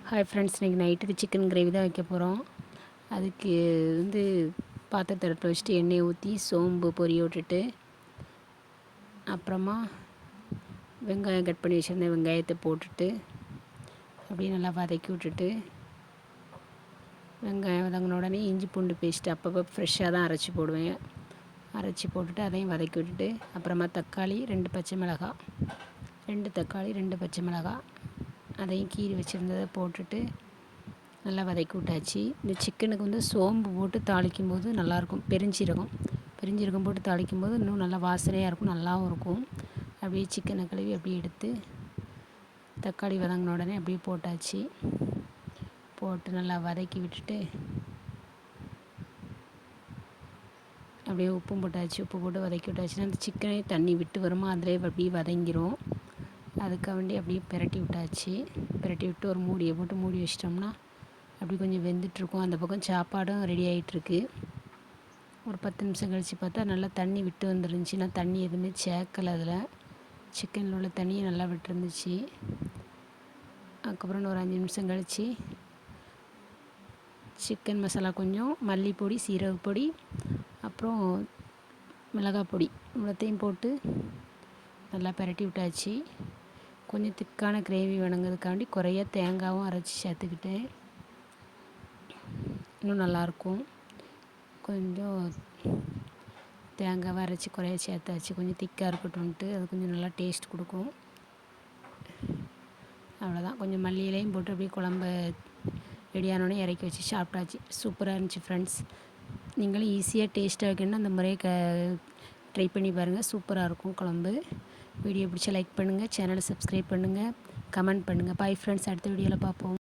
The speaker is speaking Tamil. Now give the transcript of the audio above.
ஹாய் ஃப்ரெண்ட்ஸ், இன்றைக்கி நைட்டுக்கு சிக்கன் கிரேவி தான் வைக்க போகிறோம். அதுக்கு பாத்திரத்தை எடுத்து வச்சுட்டு எண்ணெயை ஊற்றி சோம்பு பொரிய விட்டுட்டு, அப்புறமா வெங்காயம் கட் பண்ணி வச்சுருந்தேன், வெங்காயத்தை போட்டுட்டு அப்படியே நல்லா வதக்கி விட்டுட்டு, வெங்காயம் வதங்கின உடனே இஞ்சி பூண்டு பேஸ்ட்டு அப்பப்போ ஃப்ரெஷ்ஷாக தான் அரைச்சி போடுவேன். அரைச்சி போட்டுட்டு அதையும் வதக்கி விட்டுட்டு, அப்புறமா தக்காளி 2 பச்சை மிளகாய், 2 தக்காளி 2 பச்சை மிளகாய் அதையும் கீறி வச்சுருந்ததை போட்டுட்டு நல்லா வதக்கி விட்டாச்சு. இந்த சிக்கனுக்கு சோம்பு போட்டு தாளிக்கும் போது நல்லாயிருக்கும். பெருஞ்சீரகம் போட்டு தாளிக்கும் போது இன்னும் நல்லா வாசனையாக இருக்கும், நல்லாவும் இருக்கும். அப்படியே சிக்கனை கழுவி அப்படியே எடுத்து தக்காளி வதங்கின உடனே அப்படியே போட்டாச்சு. போட்டு நல்லா வதக்கி விட்டுட்டு அப்படியே உப்பும் போட்டாச்சு. உப்பு போட்டு வதக்கி விட்டாச்சுன்னா அந்த சிக்கனே தண்ணி விட்டு வருமா, அதிலே அப்படியே வதங்கிரும். அதுக்காக வேண்டி அப்படியே பிரட்டி விட்டாச்சு. பிரட்டி விட்டு ஒரு மூடியை போட்டு மூடி வச்சிட்டோம்னா அப்படி கொஞ்சம் வெந்துட்டுருக்கும். அந்த பக்கம் சாப்பாடும் ரெடி ஆகிட்டுருக்கு. ஒரு 10 நிமிஷம் கழித்து பார்த்தா நல்லா தண்ணி விட்டு வந்துருந்துச்சு. நான் தண்ணி எதுவுமே சேர்க்கலை, அதில் சிக்கனில் உள்ள தண்ணியை நல்லா விட்டுருந்துச்சு. அதுக்கப்புறம் ஒரு 5 நிமிஷம் கழித்து சிக்கன் மசாலா கொஞ்சம், மல்லிப்பொடி, சீரகப்பொடி, அப்புறம் மிளகாய் பொடி இவ்வளோத்தையும் போட்டு நல்லா பிரட்டி விட்டாச்சு. கொஞ்சம் திக்கான கிரேவி வேணுங்கிறதுக்காண்டி குறைய தேங்காயும் அரைச்சி சேர்த்துக்கிட்டேன், இன்னும் நல்லாயிருக்கும். கொஞ்சம் தேங்காவை அரைச்சி குறைய சேர்த்தாச்சு, கொஞ்சம் திக்காக இருக்கட்டும்ன்ட்டு. அது கொஞ்சம் நல்லா டேஸ்ட் கொடுக்கும். அவ்வளோதான். கொஞ்சம் மல்லி இலையும் போட்டு அப்படியே குழம்ப ரெடியானோடனே இறக்கி வச்சு சாப்பிட்டாச்சு. சூப்பராக இருந்துச்சு ஃப்ரெண்ட்ஸ். நீங்களும் ஈஸியாக டேஸ்ட்டாக வைக்கணும்னா அந்த முறையை ட்ரை பண்ணி பாருங்கள். சூப்பராக இருக்கும் குழம்பு. வீடியோ பிடிச்சா லைக் பண்ணுங்கள், சேனலை சப்ஸ்கிரைப் பண்ணுங்கள், கமெண்ட் பண்ணுங்கள். பாய் ஃப்ரெண்ட்ஸ், அடுத்த வீடியோவில் பார்ப்போம்.